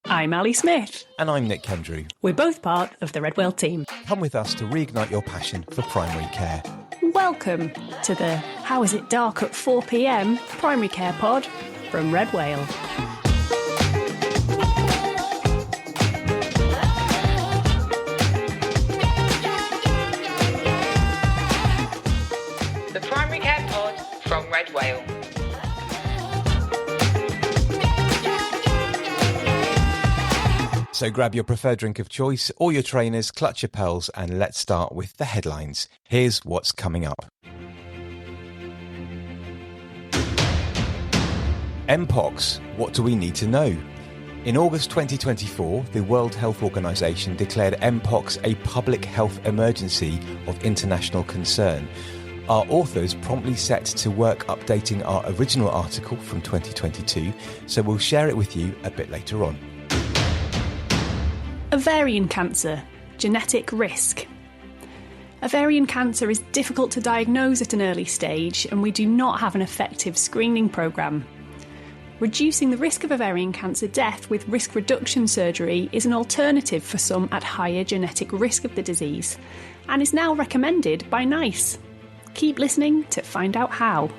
I'm Ali Smith. And I'm Nick Kendrew. We're both part of the Red Whale team. Come with us to reignite your passion for primary care. Welcome to the How Is It Dark at 4 PM Primary Care Pod from Red Whale. The Primary Care Pod from Red Whale. So grab your preferred drink of choice or your trainers, clutch your pearls, and let's start with the headlines. Here's what's coming up. Mpox, what do we need to know? In August 2024, the World Health Organization declared Mpox a public health emergency of international concern. Our authors promptly set to work updating our original article from 2022, so we'll share it with you a bit later on. Ovarian cancer, genetic risk. Ovarian cancer is difficult to diagnose at an early stage, and we do not have an effective screening programme. Reducing the risk of ovarian cancer death with risk reduction surgery is an alternative for some at higher genetic risk of the disease, and is now recommended by NICE. Keep listening to find out how.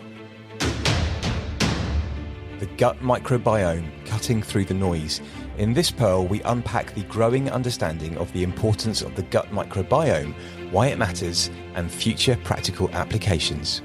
The gut microbiome, cutting through the noise. In this pearl, we unpack the growing understanding of the importance of the gut microbiome, why it matters, and future practical applications.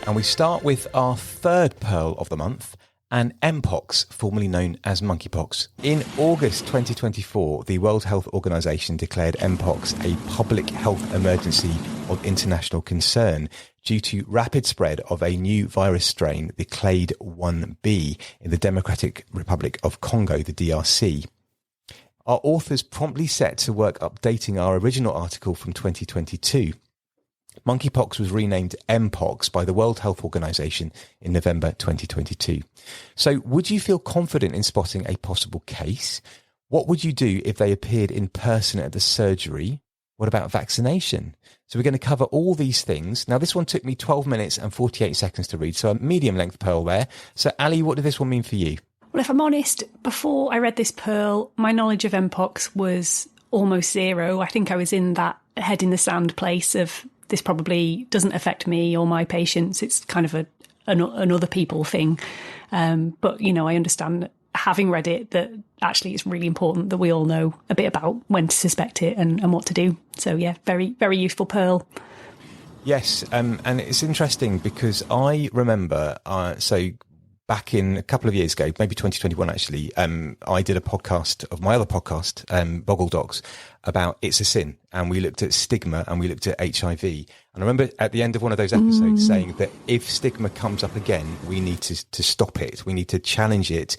And we start with our third pearl of the month, and Mpox, formerly known as monkeypox. In August 2024, the World Health Organization declared Mpox a public health emergency of international concern due to rapid spread of a new virus strain, the Clade 1b, in the Democratic Republic of Congo, the DRC. Our authors promptly set to work updating our original article from 2022. Monkeypox was renamed Mpox by the World Health Organization in November 2022. So would you feel confident in spotting a possible case? What would you do if they appeared in person at the surgery? What about vaccination? So we're going to cover all these things. Now, this one took me 12 minutes and 48 seconds to read, so a medium length pearl there. So Ali, what did this one mean for you? Well, if I'm honest, before I read this pearl, my knowledge of Mpox was almost zero. I think I was in that head in the sand place of this probably doesn't affect me or my patients. It's kind of an other people thing. But, you know, I understand, having read it, that actually it's really important that we all know a bit about when to suspect it and what to do. So, yeah, very, very useful pearl. Yes, and it's interesting because I remember, back in a couple of years ago, maybe 2021 actually, I did a podcast of my other podcast, Boggle Dogs, about It's a Sin. And we looked at stigma and we looked at HIV. And I remember at the end of one of those episodes saying that if stigma comes up again, we need to stop it. We need to challenge it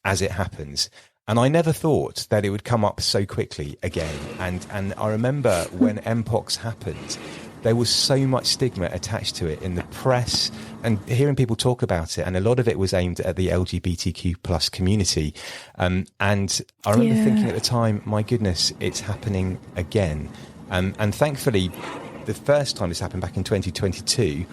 as it happens. And I never thought that it would come up so quickly again. And I remember when Mpox happened, there was so much stigma attached to it in the press and hearing people talk about it. And a lot of it was aimed at the LGBTQ plus community. And I remember thinking at the time, my goodness, it's happening again. And thankfully, the first time this happened back in 2022,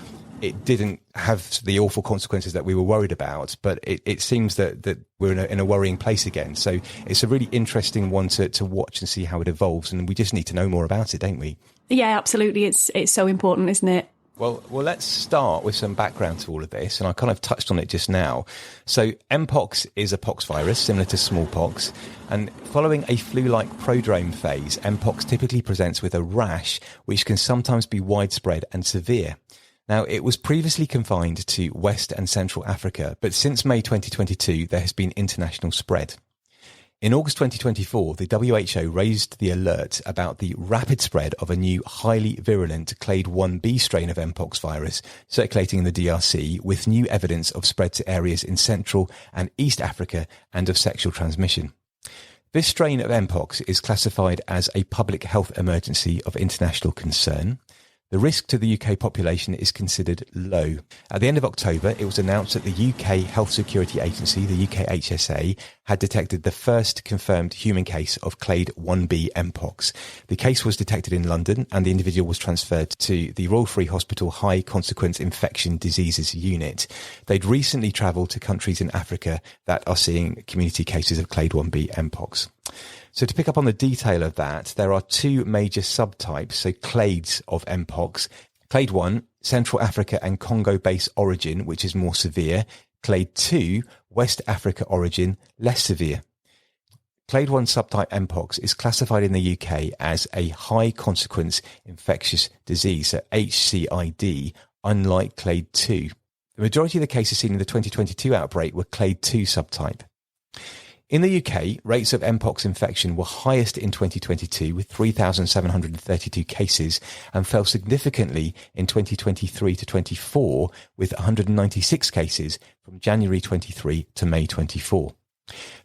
it didn't have the awful consequences that we were worried about, but it seems that we're in a worrying place again. So it's a really interesting one to watch and see how it evolves. And we just need to know more about it, don't we? Yeah, absolutely. It's so important, isn't it? Well, let's start with some background to all of this, and I kind of touched on it just now. So Mpox is a pox virus similar to smallpox, and following a flu-like prodrome phase, Mpox typically presents with a rash, which can sometimes be widespread and severe. Now, it was previously confined to West and Central Africa, but since May 2022, there has been international spread. In August 2024, the WHO raised the alert about the rapid spread of a new highly virulent Clade 1b strain of Mpox virus circulating in the DRC, with new evidence of spread to areas in Central and East Africa and of sexual transmission. This strain of Mpox is classified as a public health emergency of international concern. The risk to the UK population is considered low. At the end of October, it was announced that the UK Health Security Agency, the UKHSA, had detected the first confirmed human case of clade 1b Mpox. The case was detected in London and the individual was transferred to the Royal Free Hospital High Consequence Infection Diseases Unit. They'd recently travelled to countries in Africa that are seeing community cases of clade 1b Mpox. So to pick up on the detail of that, there are two major subtypes, so clades of Mpox. Clade 1, Central Africa and Congo base origin, which is more severe. Clade 2, West Africa origin, less severe. Clade 1 subtype Mpox is classified in the UK as a high consequence infectious disease, so HCID, unlike Clade 2. The majority of the cases seen in the 2022 outbreak were Clade 2 subtype. In the UK, rates of Mpox infection were highest in 2022 with 3,732 cases and fell significantly in 2023 to 24 with 196 cases from January 23 to May 24.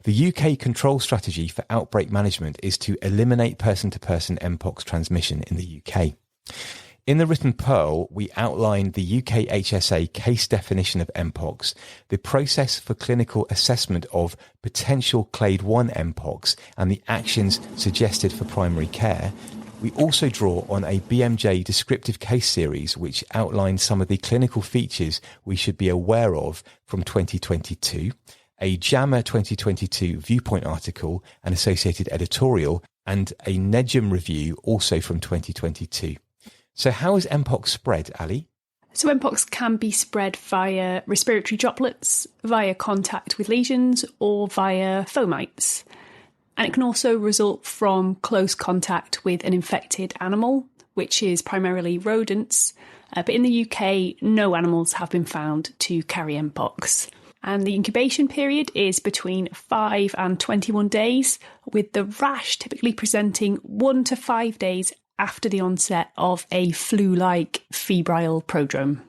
The UK control strategy for outbreak management is to eliminate person-to-person Mpox transmission in the UK. In the written pearl, we outlined the UKHSA case definition of Mpox, the process for clinical assessment of potential clade 1 Mpox, and the actions suggested for primary care. We also draw on a BMJ descriptive case series which outlines some of the clinical features we should be aware of from 2022, a JAMA 2022 viewpoint article, an associated editorial, and a NEJM review also from 2022. So how is Mpox spread, Ali? So Mpox can be spread via respiratory droplets, via contact with lesions, or via fomites. And it can also result from close contact with an infected animal, which is primarily rodents. But in the UK, no animals have been found to carry Mpox. And the incubation period is between 5 and 21 days, with the rash typically presenting 1 to 5 days after the onset of a flu-like febrile prodrome.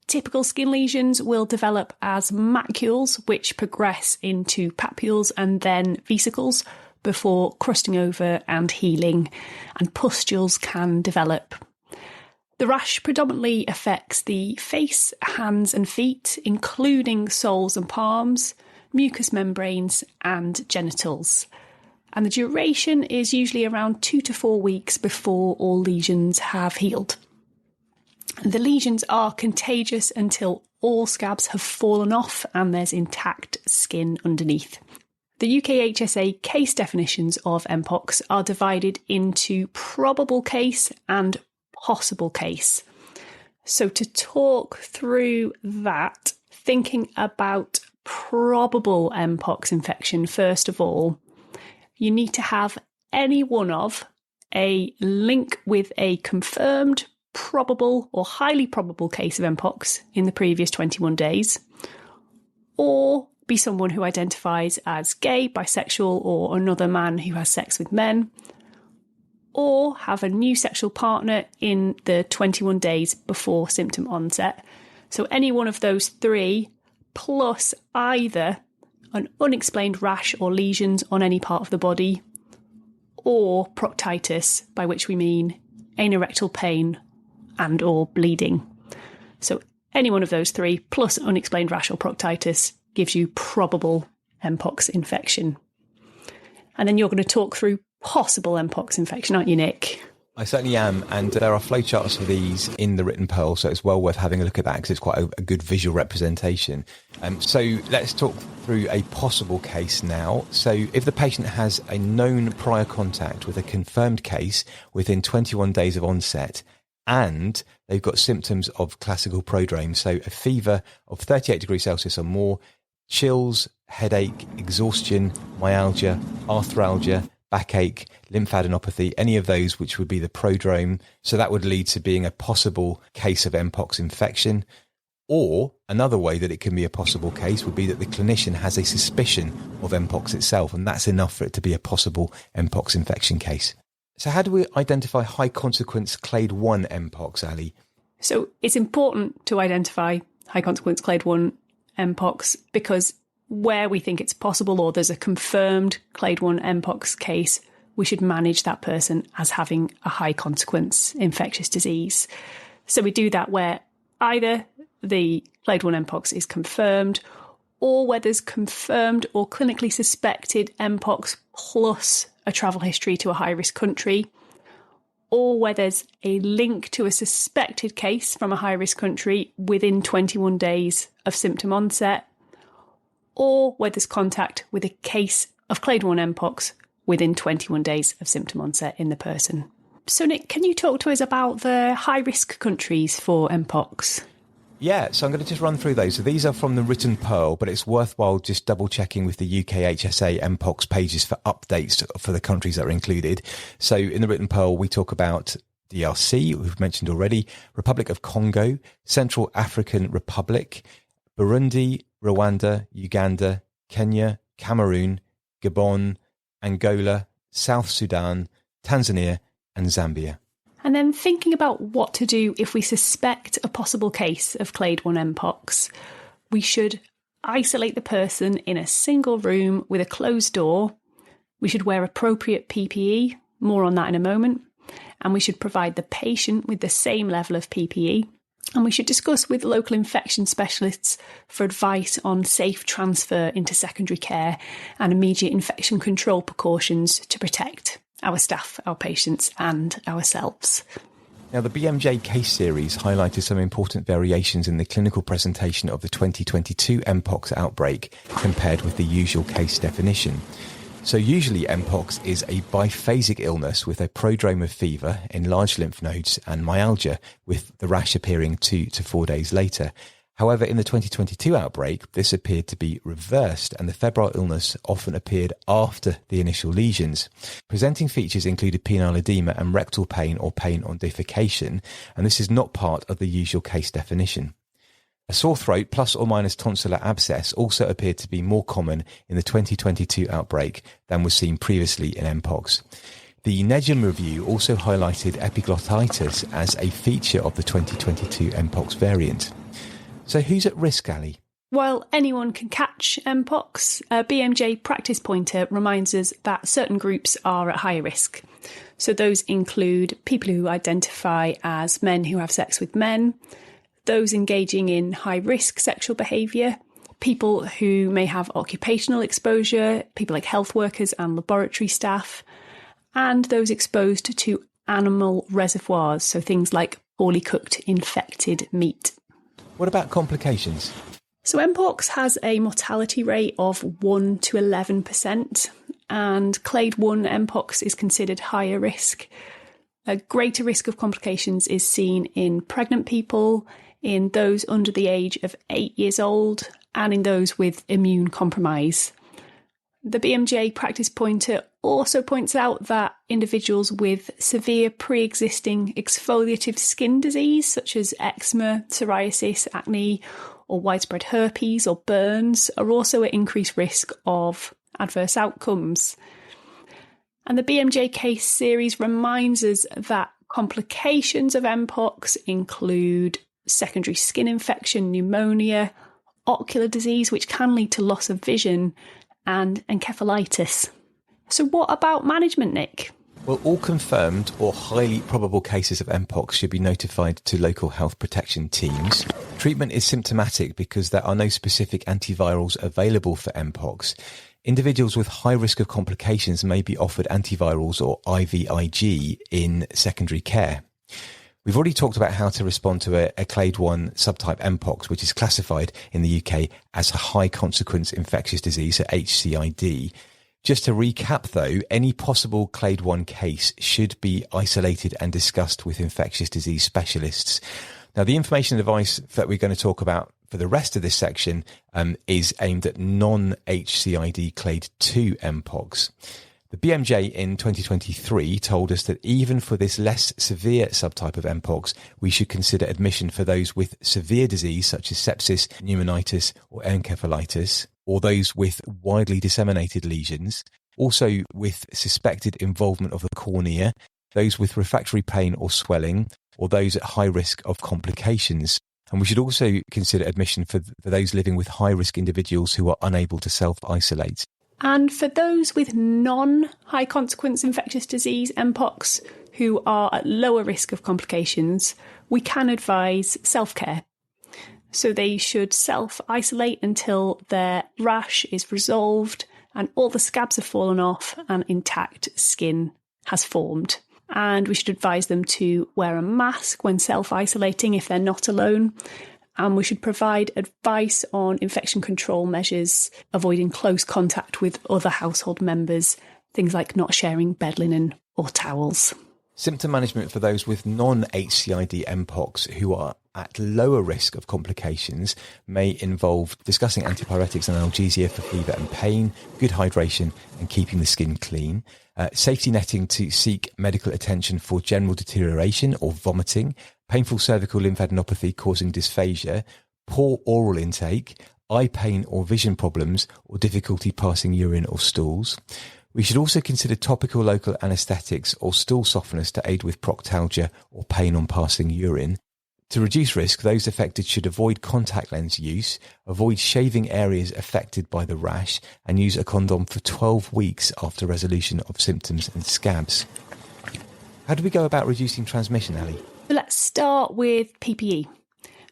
Typical skin lesions will develop as macules, which progress into papules and then vesicles before crusting over and healing, and pustules can develop. The rash predominantly affects the face, hands and feet, including soles and palms, mucous membranes and genitals. And the duration is usually around 2 to 4 weeks before all lesions have healed. The lesions are contagious until all scabs have fallen off and there's intact skin underneath. The UKHSA case definitions of Mpox are divided into probable case and possible case. So to talk through that, thinking about probable Mpox infection, first of all, you need to have any one of a link with a confirmed, probable or highly probable case of Mpox in the previous 21 days, or be someone who identifies as gay, bisexual, or another man who has sex with men, or have a new sexual partner in the 21 days before symptom onset. So any one of those three, plus either an unexplained rash or lesions on any part of the body, or proctitis, by which we mean anorectal pain and or bleeding. So any one of those three, plus unexplained rash or proctitis, gives you probable Mpox infection. And then you're going to talk through possible Mpox infection, aren't you, Nick? I certainly am, and there are flowcharts for these in the written pearl, so it's well worth having a look at that because it's quite a good visual representation. So let's talk through a possible case now. So if the patient has a known prior contact with a confirmed case within 21 days of onset, and they've got symptoms of classical prodrome, so a fever of 38 degrees Celsius or more, chills, headache, exhaustion, myalgia, arthralgia, backache, lymphadenopathy, any of those which would be the prodrome. So that would lead to being a possible case of Mpox infection. Or another way that it can be a possible case would be that the clinician has a suspicion of Mpox itself, and that's enough for it to be a possible Mpox infection case. So how do we identify high consequence clade 1 Mpox, Ali? So it's important to identify high consequence clade 1 Mpox because where we think it's possible or there's a confirmed clade 1 Mpox case, we should manage that person as having a high consequence infectious disease. So we do that where either the clade 1 Mpox is confirmed, or where there's confirmed or clinically suspected Mpox plus a travel history to a high-risk country, or where there's a link to a suspected case from a high-risk country within 21 days of symptom onset, or where there's contact with a case of clade 1 Mpox within 21 days of symptom onset in the person. So Nick, can you talk to us about the high-risk countries for Mpox? Yeah, so I'm going to just run through those. So these are from the written Pearl, but it's worthwhile just double checking with the UK HSA Mpox pages for updates for the countries that are included. So in the written Pearl, we talk about DRC, we've mentioned already, Republic of Congo, Central African Republic, Burundi, Rwanda, Uganda, Kenya, Cameroon, Gabon, Angola, South Sudan, Tanzania, and Zambia. And then thinking about what to do if we suspect a possible case of clade 1 Mpox, we should isolate the person in a single room with a closed door. We should wear appropriate PPE, more on that in a moment, and we should provide the patient with the same level of PPE. And we should discuss with local infection specialists for advice on safe transfer into secondary care and immediate infection control precautions to protect our staff, our patients and ourselves. Now, the BMJ case series highlighted some important variations in the clinical presentation of the 2022 Mpox outbreak compared with the usual case definition. So usually Mpox is a biphasic illness with a prodrome of fever, enlarged lymph nodes and myalgia, with the rash appearing 2 to 4 days later. However, in the 2022 outbreak, this appeared to be reversed and the febrile illness often appeared after the initial lesions. Presenting features included penile edema and rectal pain or pain on defecation, and this is not part of the usual case definition. A sore throat plus or minus tonsillar abscess also appeared to be more common in the 2022 outbreak than was seen previously in Mpox. The NEJM review also highlighted epiglottitis as a feature of the 2022 Mpox variant. So who's at risk, Ali? While anyone can catch Mpox, a BMJ practice pointer reminds us that certain groups are at higher risk. So those include people who identify as men who have sex with men, those engaging in high-risk sexual behaviour, people who may have occupational exposure, people like health workers and laboratory staff, and those exposed to animal reservoirs, so things like poorly cooked infected meat. What about complications? So Mpox has a mortality rate of 1 to 11%, and clade 1 Mpox is considered higher risk. A greater risk of complications is seen in pregnant people, in those under the age of 8 years old, and in those with immune compromise. The BMJ practice pointer also points out that individuals with severe pre-existing exfoliative skin disease, such as eczema, psoriasis, acne, or widespread herpes or burns, are also at increased risk of adverse outcomes. And the BMJ case series reminds us that complications of Mpox include secondary skin infection, pneumonia, ocular disease, which can lead to loss of vision, and encephalitis. So what about management, Nick? Well, all confirmed or highly probable cases of Mpox should be notified to local health protection teams. Treatment is symptomatic because there are no specific antivirals available for Mpox. Individuals with high risk of complications may be offered antivirals or IVIG in secondary care. We've already talked about how to respond to a clade 1 subtype Mpox, which is classified in the UK as a high consequence infectious disease, so HCID. Just to recap though, any possible clade 1 case should be isolated and discussed with infectious disease specialists. Now, the information and advice that we're going to talk about for the rest of this section is aimed at non-HCID clade 2 Mpox. The BMJ in 2023 told us that even for this less severe subtype of Mpox, we should consider admission for those with severe disease such as sepsis, pneumonitis or encephalitis, or those with widely disseminated lesions, also with suspected involvement of the cornea, those with refractory pain or swelling, or those at high risk of complications. And we should also consider admission for those living with high-risk individuals who are unable to self-isolate. And for those with non-high consequence infectious disease, Mpox, who are at lower risk of complications, we can advise self-care. So they should self-isolate until their rash is resolved and all the scabs have fallen off and intact skin has formed. And we should advise them to wear a mask when self-isolating if they're not alone. And we should provide advice on infection control measures, avoiding close contact with other household members, things like not sharing bed linen or towels. Symptom management for those with non-HCID Mpox who are at lower risk of complications may involve discussing antipyretics and analgesia for fever and pain, good hydration and keeping the skin clean, safety netting to seek medical attention for general deterioration or vomiting, painful cervical lymphadenopathy causing dysphagia, poor oral intake, eye pain or vision problems or difficulty passing urine or stools. We should also consider topical local anaesthetics or stool softeners to aid with proctalgia or pain on passing urine. To reduce risk, those affected should avoid contact lens use, avoid shaving areas affected by the rash, and use a condom for 12 weeks after resolution of symptoms and scabs. How do we go about reducing transmission, Ali? Let's start with PPE.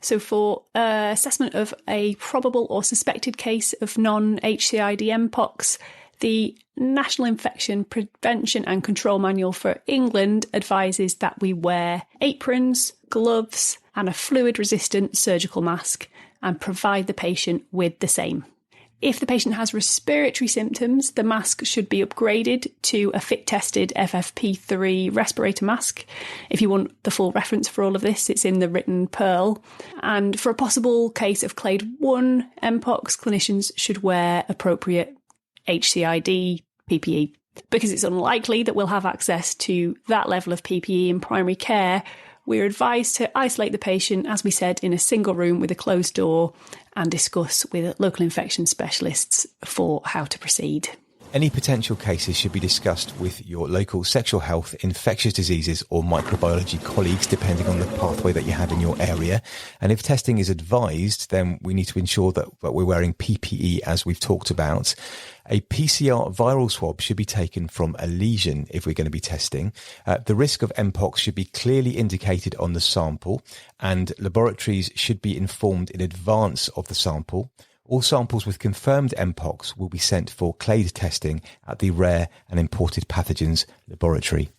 So for assessment of a probable or suspected case of non-HCID Mpox, the National Infection Prevention and Control Manual for England advises that we wear aprons, gloves, and a fluid-resistant surgical mask and provide the patient with the same. If the patient has respiratory symptoms, the mask should be upgraded to a fit-tested FFP3 respirator mask. If you want the full reference for all of this, it's in the written Pearl. And for a possible case of Clade 1 Mpox, clinicians should wear appropriate HCID PPE. Because it's unlikely that we'll have access to that level of PPE in primary care, we're advised to isolate the patient, as we said, in a single room with a closed door and discuss with local infection specialists for how to proceed. Any potential cases should be discussed with your local sexual health, infectious diseases or microbiology colleagues, depending on the pathway that you have in your area. And if testing is advised, then we need to ensure that we're wearing PPE, as we've talked about. A PCR viral swab should be taken from a lesion if we're going to be testing. The risk of Mpox should be clearly indicated on the sample, and laboratories should be informed in advance of the sample. All samples with confirmed Mpox will be sent for clade testing at the Rare and Imported Pathogens Laboratory.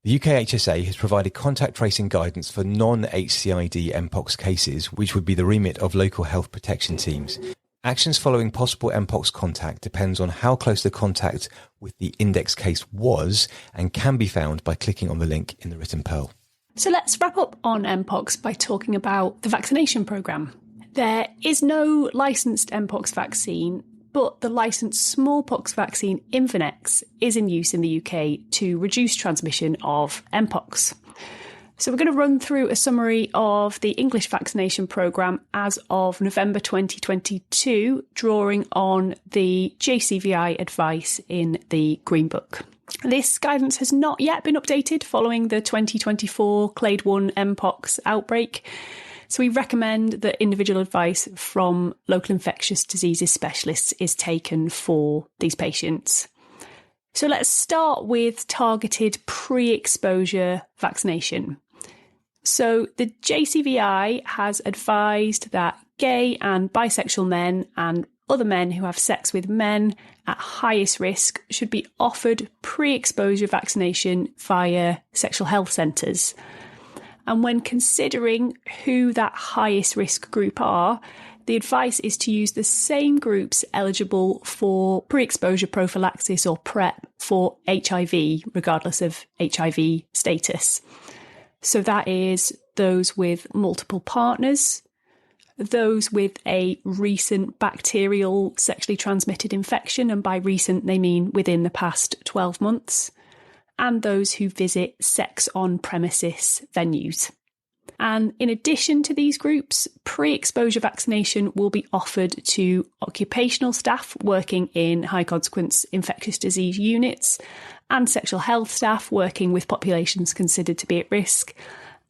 The UKHSA has provided contact tracing guidance for non-HCID Mpox cases, which would be the remit of local health protection teams. Actions following possible Mpox contact depends on how close the contact with the index case was and can be found by clicking on the link in the written Pearl. So let's wrap up on Mpox by talking about the vaccination programme. There is no licensed Mpox vaccine, but the licensed smallpox vaccine Imvanex is in use in the UK to reduce transmission of Mpox. So we're going to run through a summary of the English vaccination programme as of November 2022, drawing on the JCVI advice in the Green Book. This guidance has not yet been updated following the 2024 Clade 1 Mpox outbreak. So we recommend that individual advice from local infectious diseases specialists is taken for these patients. So let's start with targeted pre-exposure vaccination. So the JCVI has advised that gay and bisexual men and other men who have sex with men at highest risk should be offered pre-exposure vaccination via sexual health centres. And when considering who that highest risk group are, the advice is to use the same groups eligible for pre-exposure prophylaxis or PrEP for HIV, regardless of HIV status. So that is those with multiple partners, those with a recent bacterial sexually transmitted infection, and by recent they mean within the past 12 months, and those who visit sex on-premises venues. And in addition to these groups, pre-exposure vaccination will be offered to occupational staff working in high-consequence infectious disease units and sexual health staff working with populations considered to be at risk,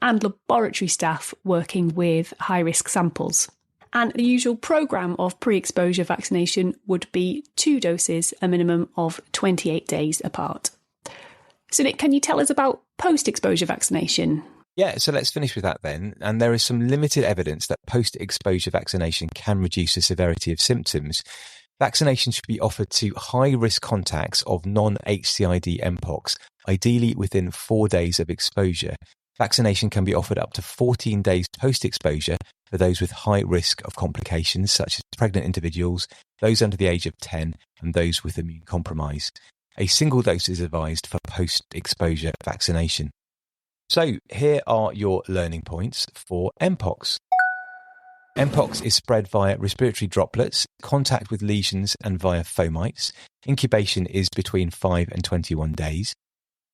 and laboratory staff working with high-risk samples. And the usual programme of pre-exposure vaccination would be 2 doses, a minimum of 28 days apart. So Nick, can you tell us about post-exposure vaccination? Yeah, so let's finish with that then. And there is some limited evidence that post-exposure vaccination can reduce the severity of symptoms. Vaccination should be offered to high-risk contacts of non-HCID Mpox, ideally within 4 days of exposure. Vaccination can be offered up to 14 days post-exposure for those with high risk of complications, such as pregnant individuals, those under the age of 10, and those with immune compromise. A single dose is advised for post-exposure vaccination. So here are your learning points for Mpox. Mpox is spread via respiratory droplets, contact with lesions, and via fomites. Incubation is between 5 and 21 days.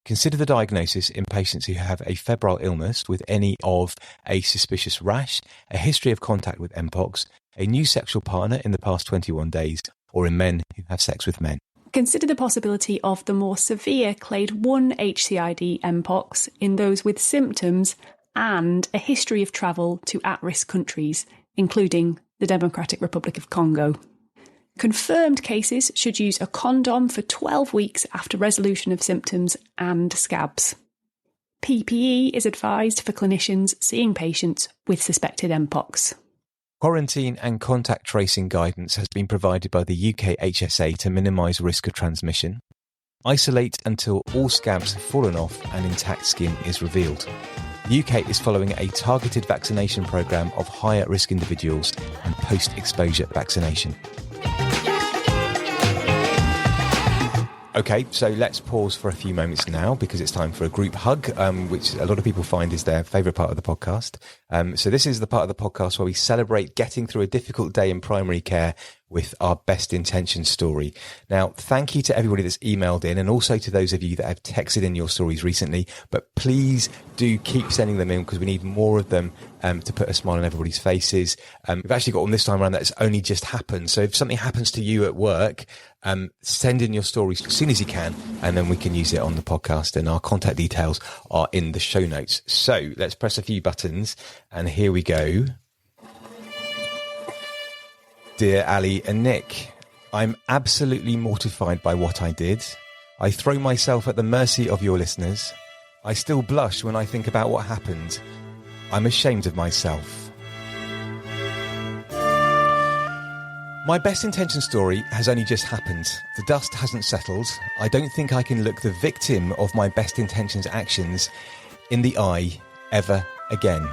Consider the diagnosis in patients who have a febrile illness with any of a suspicious rash, a history of contact with Mpox, a new sexual partner in the past 21 days, or in men who have sex with men. Consider the possibility of the more severe Clade 1 HCID Mpox in those with symptoms and a history of travel to at-risk countries, including the Democratic Republic of Congo. Confirmed cases should use a condom for 12 weeks after resolution of symptoms and scabs. PPE is advised for clinicians seeing patients with suspected Mpox. Quarantine and contact tracing guidance has been provided by the UK HSA to minimise risk of transmission. Isolate until all scabs have fallen off and intact skin is revealed. The UK is following a targeted vaccination programme of higher risk individuals and post-exposure vaccination. Okay, so let's pause for a few moments now because it's time for a group hug, which a lot of people find is their favourite part of the podcast. So this is the part of the podcast where we celebrate getting through a difficult day in primary care with our best intention story. Now, thank you to everybody that's emailed in and also to those of you that have texted in your stories recently, but please do keep sending them in because we need more of them to put a smile on everybody's faces. We've actually got one this time around that's only just happened. So if something happens to you at work, send in your stories as soon as you can, and then we can use it on the podcast, and our contact details are in the show notes. So let's press a few buttons, and here we go. Dear Ali and Nick, I'm absolutely mortified by what I did. I throw myself at the mercy of your listeners. I still blush when I think about what happened. I'm ashamed of myself. My best intention story has only just happened. The dust hasn't settled. I don't think I can look the victim of my best intentions actions in the eye ever again.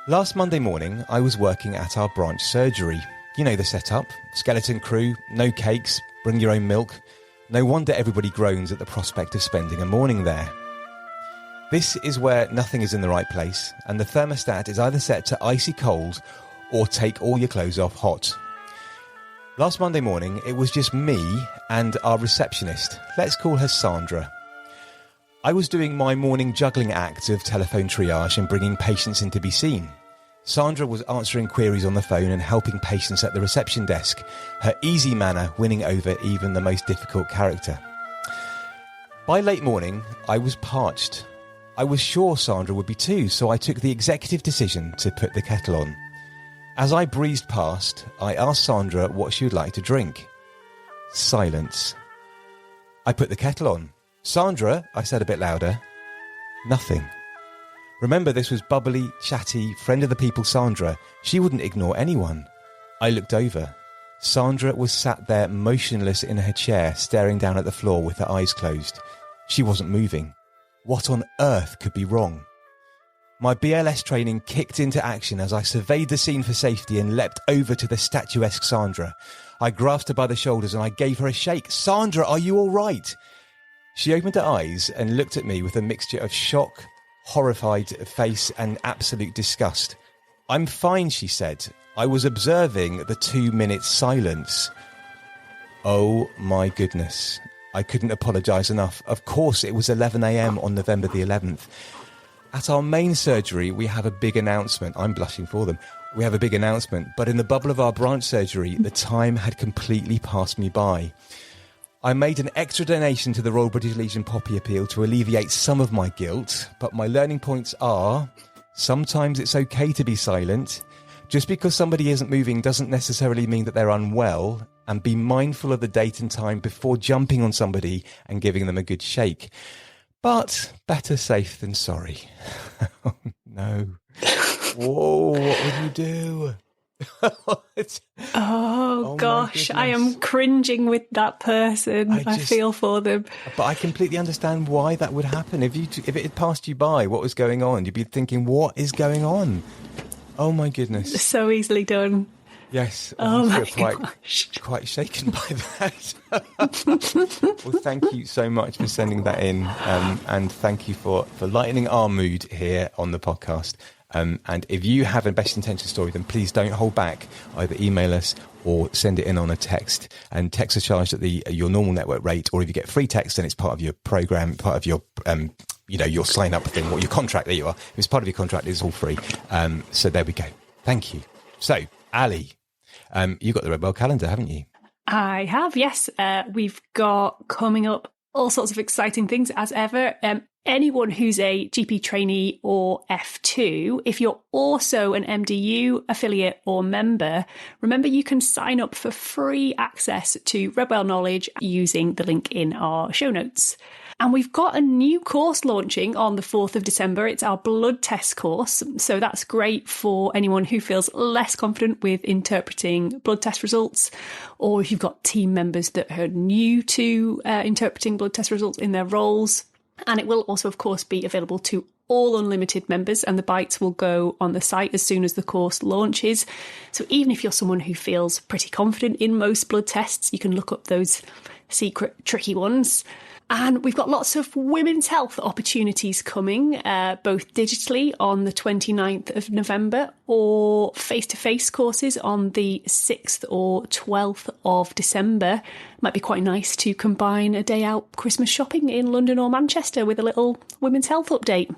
Last Monday morning, I was working at our branch surgery. You know the setup. Skeleton crew, no cakes, bring your own milk. No wonder everybody groans at the prospect of spending a morning there. This is where nothing is in the right place, and the thermostat is either set to icy cold or take all your clothes off hot. Last Monday morning, it was just me and our receptionist. Let's call her Sandra. I was doing my morning juggling act of telephone triage and bringing patients in to be seen. Sandra was answering queries on the phone and helping patients at the reception desk, her easy manner winning over even the most difficult character. By late morning, I was parched. I was sure Sandra would be too, so I took the executive decision to put the kettle on. As I breezed past, I asked Sandra what she would like to drink. Silence. I put the kettle on. Sandra, I said a bit louder. Nothing. Remember, this was bubbly, chatty, friend of the people Sandra. She wouldn't ignore anyone. I looked over. Sandra was sat there motionless in her chair, staring down at the floor with her eyes closed. She wasn't moving. What on earth could be wrong? My BLS training kicked into action as I surveyed the scene for safety and leapt over to the statuesque Sandra. I grasped her by the shoulders and I gave her a shake. Sandra, are you all right? She opened her eyes and looked at me with a mixture of shock, horrified face and absolute disgust. I'm fine, she said. I was observing the 2-minute silence. Oh my goodness. I couldn't apologise enough. Of course, it was 11 a.m. on November the 11th. At our main surgery, we have a big announcement. I'm blushing for them. We have a big announcement, but in the bubble of our branch surgery, the time had completely passed me by. I made an extra donation to the Royal British Legion Poppy Appeal to alleviate some of my guilt, but my learning points are, sometimes it's okay to be silent, Just because somebody isn't moving doesn't necessarily mean that they're unwell, and be mindful of the date and time before jumping on somebody and giving them a good shake. But better safe than sorry. Oh, no. Whoa, what would you do? Oh gosh, I am cringing with that person. I feel for them. But I completely understand why that would happen. If it had passed you by, what was going on? You'd be thinking, what is going on? Oh my goodness. So easily done. Yes. Oh my gosh. Quite shaken by that. Well, thank you so much for sending that in. And thank you for lightening our mood here on the podcast. And if you have a best intention story, then please don't hold back. Either email us or send it in on a text. And texts are charged at your normal network rate, or if you get free text, then it's part of your program, part of your your sign up thing or your contract that you are. If it's part of your contract, it's all free. So there we go. Thank you. So, Ali, you've got the Red Bell calendar, haven't you? I have, yes. We've got coming up all sorts of exciting things as ever. Anyone who's a GP trainee or F2, if you're also an MDU affiliate or member, remember you can sign up for free access to Red Whale Knowledge using the link in our show notes. And we've got a new course launching on the 4th of December. It's our blood test course. So that's great for anyone who feels less confident with interpreting blood test results, or if you've got team members that are new to interpreting blood test results in their roles. And it will also, of course, be available to all unlimited members, and the bites will go on the site as soon as the course launches. So even if you're someone who feels pretty confident in most blood tests, you can look up those secret, tricky ones. And we've got lots of women's health opportunities coming, both digitally on the 29th of November or face-to-face courses on the 6th or 12th of December. Might be quite nice to combine a day out Christmas shopping in London or Manchester with a little women's health update.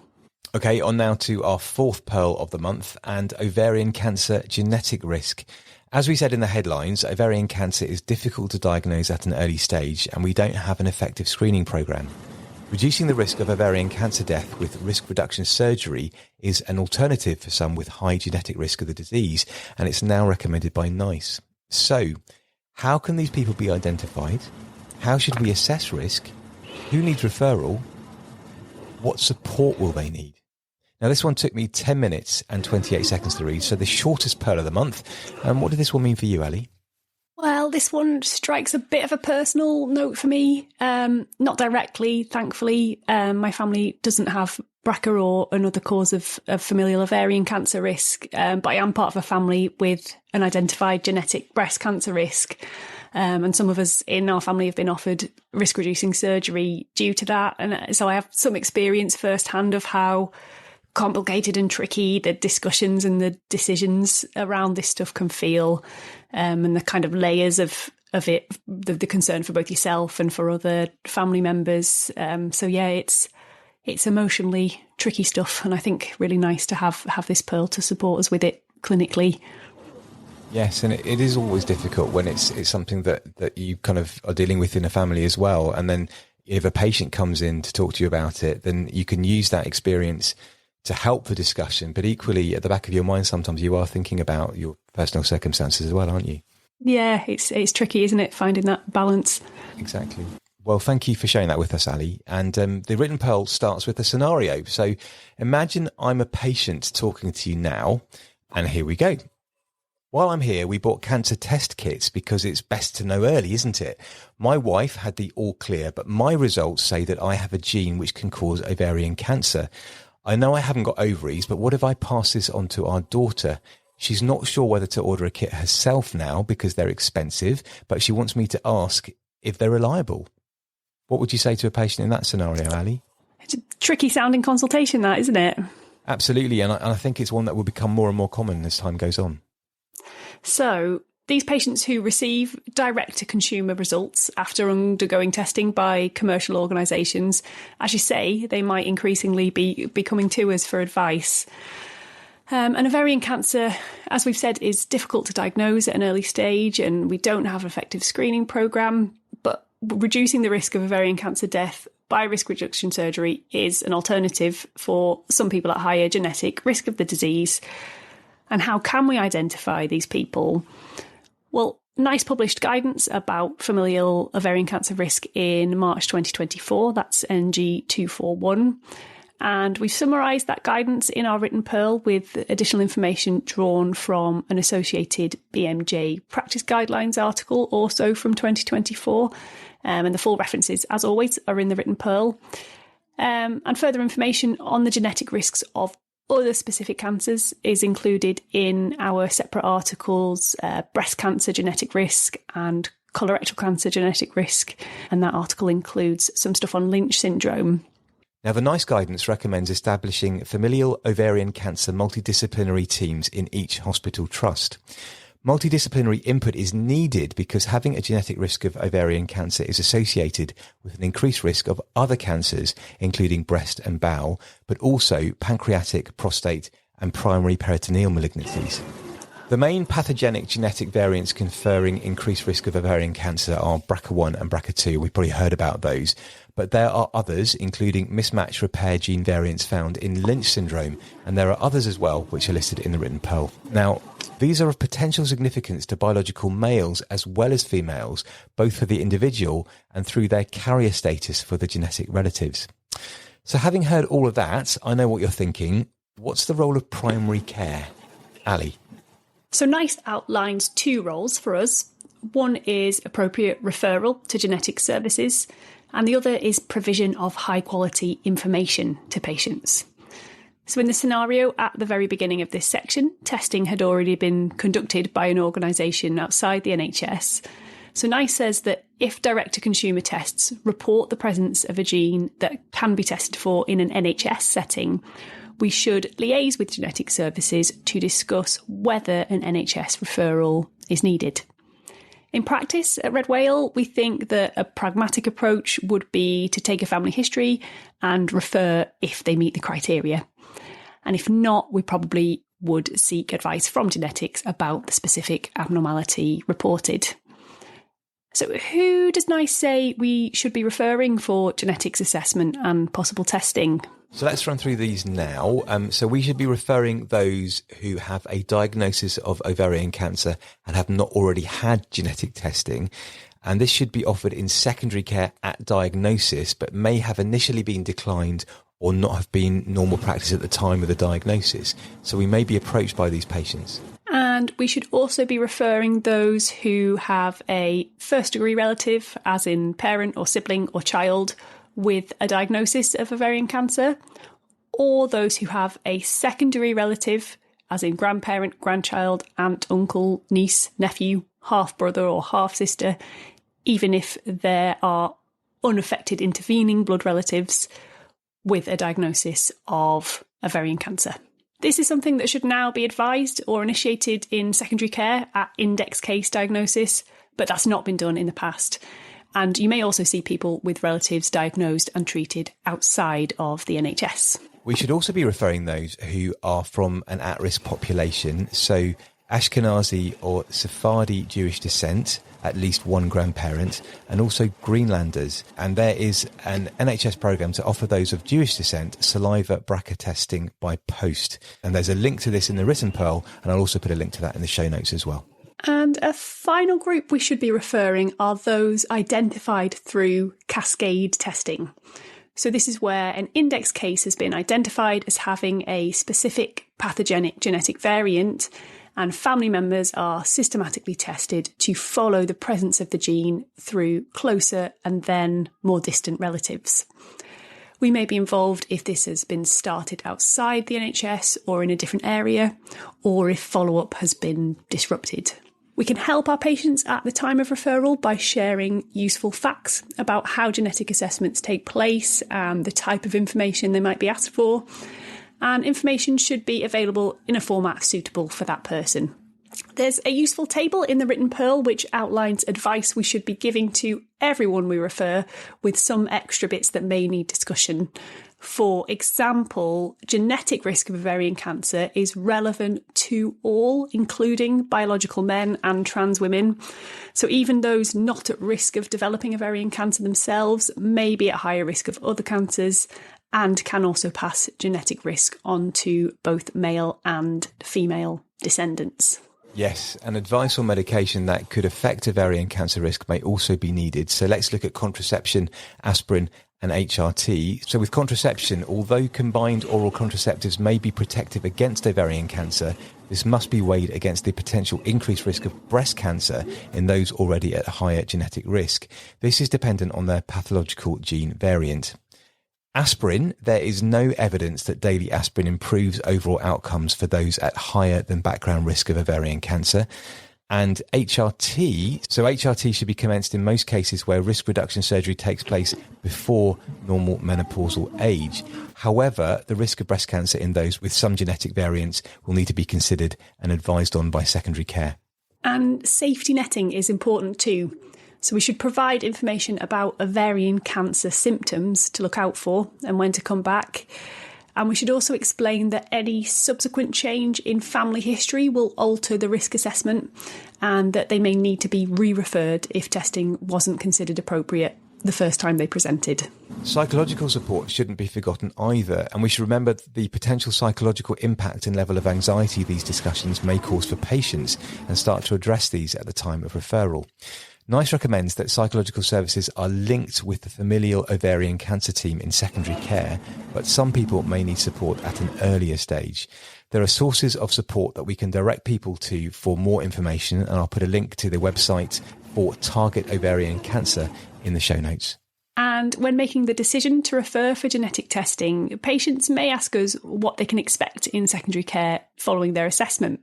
Okay, on now to our fourth pearl of the month, and ovarian cancer genetic risk. As we said in the headlines, ovarian cancer is difficult to diagnose at an early stage, and we don't have an effective screening program. Reducing the risk of ovarian cancer death with risk reduction surgery is an alternative for some with high genetic risk of the disease, and it's now recommended by NICE. So, how can these people be identified? How should we assess risk? Who needs referral? What support will they need? Now, this one took me 10 minutes and 28 seconds to read, so the shortest pearl of the month. What did this one mean for you, Ali? Well, this one strikes a bit of a personal note for me. Not directly, thankfully. My family doesn't have BRCA or another cause of familial ovarian cancer risk, but I am part of a family with an identified genetic breast cancer risk. And some of us in our family have been offered risk-reducing surgery due to that. And so I have some experience firsthand of how complicated and tricky the discussions and the decisions around this stuff can feel, and the kind of layers of it, the concern for both yourself and for other family members. So yeah, it's emotionally tricky stuff, and I think really nice to have this pearl to support us with it clinically. Yes, and it is always difficult when it's something that you kind of are dealing with in a family as well. And then if a patient comes in to talk to you about it, then you can use that experience to help the discussion. But equally, at the back of your mind, sometimes you are thinking about your personal circumstances as well, aren't you? Yeah, it's tricky, isn't it, finding that balance? Exactly. Well, thank you for sharing that with us, Ali. And the written pearl starts with a scenario. So imagine I'm a patient talking to you now, and here we go. While I'm here, we bought cancer test kits because it's best to know early, isn't it? My wife had the all clear, but my results say that I have a gene which can cause ovarian cancer. I know I haven't got ovaries, but what if I pass this on to our daughter? She's not sure whether to order a kit herself now because they're expensive, but she wants me to ask if they're reliable. What would you say to a patient in that scenario, Ali? It's a tricky sounding consultation, that, isn't it? Absolutely, and I think it's one that will become more and more common as time goes on. So these patients who receive direct-to-consumer results after undergoing testing by commercial organisations, as you say, they might increasingly be coming to us for advice. And ovarian cancer, as we've said, is difficult to diagnose at an early stage, and we don't have an effective screening programme. But reducing the risk of ovarian cancer death by risk reduction surgery is an alternative for some people at higher genetic risk of the disease. And how can we identify these people? Well, NICE published guidance about familial ovarian cancer risk in March 2024. That's NG 241. And we've summarised that guidance in our written pearl with additional information drawn from an associated BMJ practice guidelines article, also from 2024. And the full references, as always, are in the written pearl. And further information on the genetic risks of other specific cancers is included in our separate articles, breast cancer genetic risk and colorectal cancer genetic risk. And that article includes some stuff on Lynch syndrome. Now, the NICE guidance recommends establishing familial ovarian cancer multidisciplinary teams in each hospital trust. Multidisciplinary input is needed because having a genetic risk of ovarian cancer is associated with an increased risk of other cancers, including breast and bowel, but also pancreatic, prostate, and primary peritoneal malignancies. The main pathogenic genetic variants conferring increased risk of ovarian cancer are BRCA1 and BRCA2. We've probably heard about those, but there are others, including mismatch repair gene variants found in Lynch syndrome, and there are others as well, which are listed in the written pearl. Now, these are of potential significance to biological males as well as females, both for the individual and through their carrier status for the genetic relatives. So having heard all of that, I know what you're thinking. What's the role of primary care? Ali? So NICE outlines two roles for us. One is appropriate referral to genetic services, and the other is provision of high quality information to patients. So in the scenario at the very beginning of this section, testing had already been conducted by an organisation outside the NHS. So NICE says that if direct-to-consumer tests report the presence of a gene that can be tested for in an NHS setting, we should liaise with genetic services to discuss whether an NHS referral is needed. In practice, at Red Whale, we think that a pragmatic approach would be to take a family history and refer if they meet the criteria. And if not, we probably would seek advice from genetics about the specific abnormality reported. So who does NICE say we should be referring for genetics assessment and possible testing? So let's run through these now. So we should be referring those who have a diagnosis of ovarian cancer and have not already had genetic testing. And this should be offered in secondary care at diagnosis, but may have initially been declined or not have been normal practice at the time of the diagnosis. So we may be approached by these patients. And we should also be referring those who have a first-degree relative, as in parent or sibling or child, with a diagnosis of ovarian cancer, or those who have a secondary relative, as in grandparent, grandchild, aunt, uncle, niece, nephew, half-brother or half-sister, even if there are unaffected intervening blood relatives with a diagnosis of ovarian cancer. This is something that should now be advised or initiated in secondary care at index case diagnosis, but that's not been done in the past. And you may also see people with relatives diagnosed and treated outside of the NHS. We should also be referring those who are from an at-risk population, so Ashkenazi or Sephardi Jewish descent, at least one grandparent, and also Greenlanders. And there is an NHS programme to offer those of Jewish descent saliva BRCA testing by post. And there's a link to this in the written pearl, and I'll also put a link to that in the show notes as well. And a final group we should be referring are those identified through cascade testing. So this is where an index case has been identified as having a specific pathogenic genetic variant, and family members are systematically tested to follow the presence of the gene through closer and then more distant relatives. We may be involved if this has been started outside the NHS or in a different area, or if follow-up has been disrupted. We can help our patients at the time of referral by sharing useful facts about how genetic assessments take place and the type of information they might be asked for. And information should be available in a format suitable for that person. There's a useful table in the written pearl which outlines advice we should be giving to everyone we refer, with some extra bits that may need discussion. For example, genetic risk of ovarian cancer is relevant to all, including biological men and trans women. So even those not at risk of developing ovarian cancer themselves may be at higher risk of other cancers, and can also pass genetic risk on to both male and female descendants. Yes, and advice on medication that could affect ovarian cancer risk may also be needed. So let's look at contraception, aspirin and HRT. So with contraception, although combined oral contraceptives may be protective against ovarian cancer, this must be weighed against the potential increased risk of breast cancer in those already at higher genetic risk. This is dependent on their pathological gene variant. Aspirin, there is no evidence that daily aspirin improves overall outcomes for those at higher than background risk of ovarian cancer. And HRT, so HRT should be commenced in most cases where risk reduction surgery takes place before normal menopausal age. However, the risk of breast cancer in those with some genetic variants will need to be considered and advised on by secondary care. And safety netting is important too. So we should provide information about ovarian cancer symptoms to look out for and when to come back. And we should also explain that any subsequent change in family history will alter the risk assessment and that they may need to be re-referred if testing wasn't considered appropriate the first time they presented. Psychological support shouldn't be forgotten either, and we should remember the potential psychological impact and level of anxiety these discussions may cause for patients and start to address these at the time of referral. NICE recommends that psychological services are linked with the familial ovarian cancer team in secondary care, but some people may need support at an earlier stage. There are sources of support that we can direct people to for more information, and I'll put a link to the website for Target Ovarian Cancer in the show notes. And when making the decision to refer for genetic testing, patients may ask us what they can expect in secondary care following their assessment.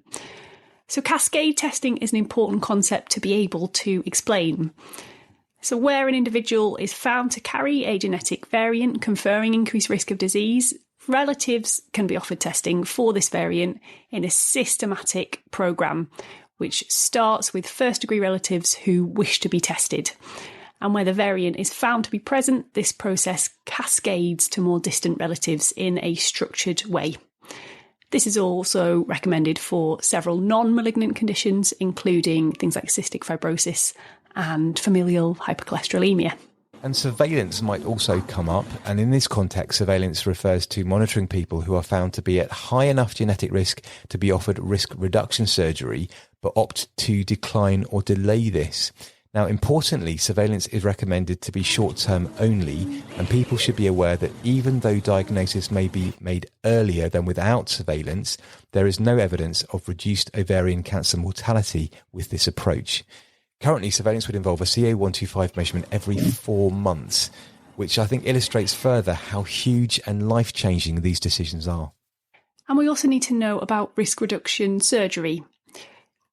So cascade testing is an important concept to be able to explain. So where an individual is found to carry a genetic variant conferring increased risk of disease, relatives can be offered testing for this variant in a systematic programme, which starts with first-degree relatives who wish to be tested. And where the variant is found to be present, this process cascades to more distant relatives in a structured way. This is also recommended for several non-malignant conditions, including things like cystic fibrosis and familial hypercholesterolemia. And surveillance might also come up, and in this context, surveillance refers to monitoring people who are found to be at high enough genetic risk to be offered risk reduction surgery, but opt to decline or delay this. Now, importantly, surveillance is recommended to be short-term only, and people should be aware that even though diagnosis may be made earlier than without surveillance, there is no evidence of reduced ovarian cancer mortality with this approach. Currently, surveillance would involve a CA-125 measurement every 4 months, which I think illustrates further how huge and life-changing these decisions are. And we also need to know about risk reduction surgery.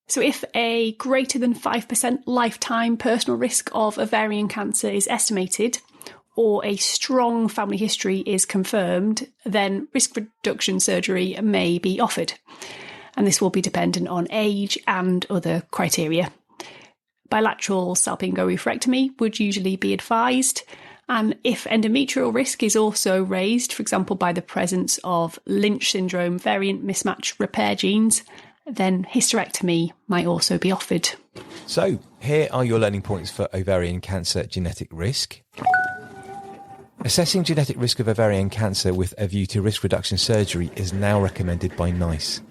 So if a greater than 5% lifetime personal risk of ovarian cancer is estimated, or a strong family history is confirmed, then risk reduction surgery may be offered. And this will be dependent on age and other criteria. Bilateral salpingo-oophorectomy would usually be advised. And if endometrial risk is also raised, for example, by the presence of Lynch syndrome variant mismatch repair genes, then hysterectomy might also be offered. So, here are your learning points for ovarian cancer genetic risk. Assessing genetic risk of ovarian cancer with a view to risk reduction surgery is now recommended by NICE.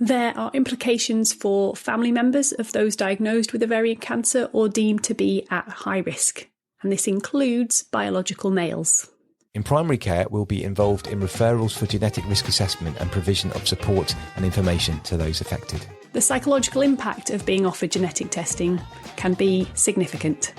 There are implications for family members of those diagnosed with ovarian cancer or deemed to be at high risk, and this includes biological males. In primary care, we'll be involved in referrals for genetic risk assessment and provision of support and information to those affected. The psychological impact of being offered genetic testing can be significant.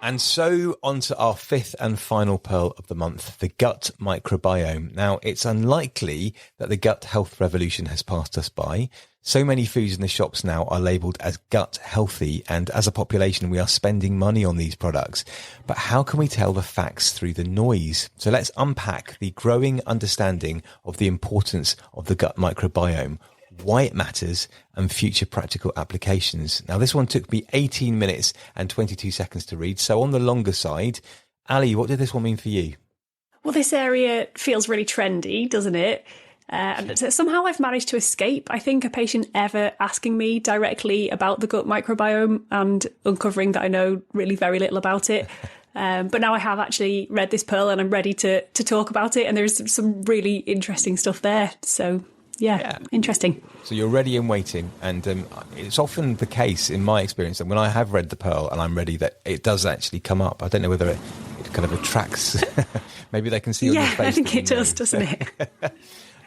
And so on to our fifth and final pearl of the month, the gut microbiome. Now, it's unlikely that the gut health revolution has passed us by. So many foods in the shops now are labelled as gut healthy, and as a population, we are spending money on these products. But how can we tell the facts through the noise? So let's unpack the growing understanding of the importance of the gut microbiome, why it matters, and future practical applications. Now, this one took me 18 minutes and 22 seconds to read, so on the longer side. Ali, what did this one mean for you? Well, this area feels really trendy, doesn't it? And somehow I've managed to escape, I think, a patient ever asking me directly about the gut microbiome and uncovering that I know really very little about it. But now I have actually read this pearl and I'm ready to talk about it. And there's some really interesting stuff there. So, yeah, interesting. So you're ready and waiting. And it's often the case in my experience that when I have read the pearl and I'm ready, that it does actually come up. I don't know whether it kind of attracts. Maybe they can see on your face. Yeah, I think it does, doesn't it?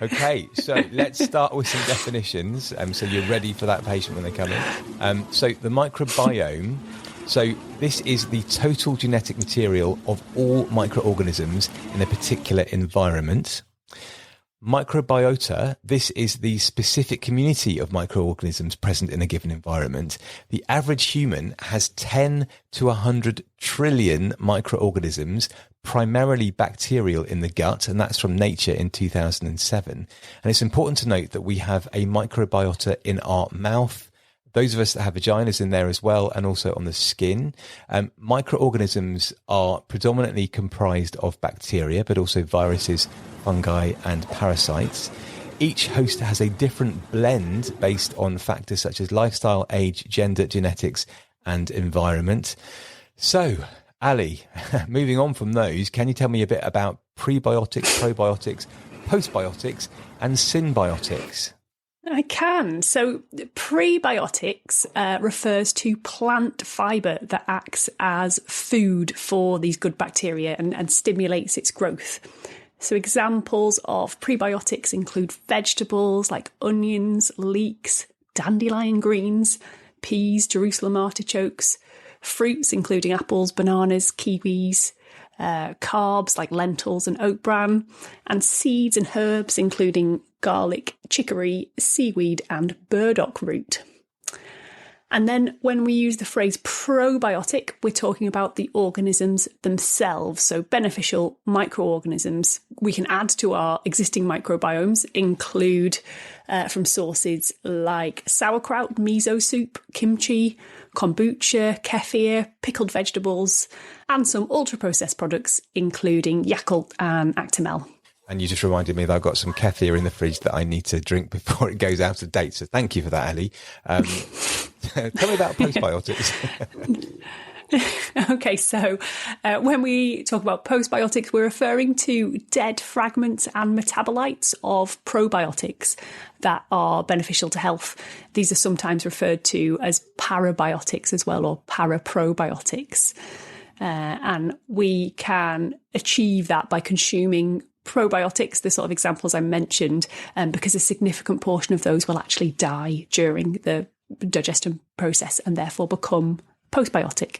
Okay, so let's start with some definitions. So you're ready for that patient when they come in. So the microbiome. So this is the total genetic material of all microorganisms in a particular environment. Microbiota, this is the specific community of microorganisms present in a given environment. The average human has 10 to 100 trillion microorganisms, primarily bacterial, in the gut, and that's from Nature in 2007. And it's important to note that we have a microbiota in our mouth, those of us that have vaginas in there as well, and also on the skin. Microorganisms are predominantly comprised of bacteria, but also viruses, fungi, and parasites. Each host has a different blend based on factors such as lifestyle, age, gender, genetics, and environment. So, Ali, moving on from those, can you tell me a bit about prebiotics, probiotics, postbiotics, and symbiotics? I can. So prebiotics refers to plant fibre that acts as food for these good bacteria and stimulates its growth. So examples of prebiotics include vegetables like onions, leeks, dandelion greens, peas, Jerusalem artichokes, fruits including apples, bananas, kiwis, carbs like lentils and oat bran, and seeds and herbs including garlic, chicory, seaweed, and burdock root. And then when we use the phrase probiotic, we're talking about the organisms themselves, so beneficial microorganisms we can add to our existing microbiomes include from sources like sauerkraut, miso soup, kimchi, kombucha, kefir, pickled vegetables, and some ultra-processed products including Yakult and Actimel. And you just reminded me that I've got some kefir in the fridge that I need to drink before it goes out of date. So thank you for that, Ali. Tell me about postbiotics. Okay, so when we talk about postbiotics, we're referring to dead fragments and metabolites of probiotics that are beneficial to health. These are sometimes referred to as parabiotics as well, or paraprobiotics. And we can achieve that by consuming probiotics, the sort of examples I mentioned, because a significant portion of those will actually die during the digestion process and therefore become postbiotic.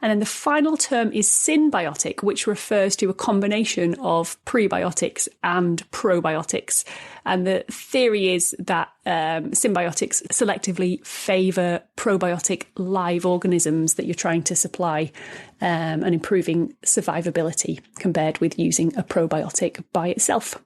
And then the final term is symbiotic, which refers to a combination of prebiotics and probiotics. And the theory is that symbiotics selectively favour probiotic live organisms that you're trying to supply and improving survivability compared with using a probiotic by itself.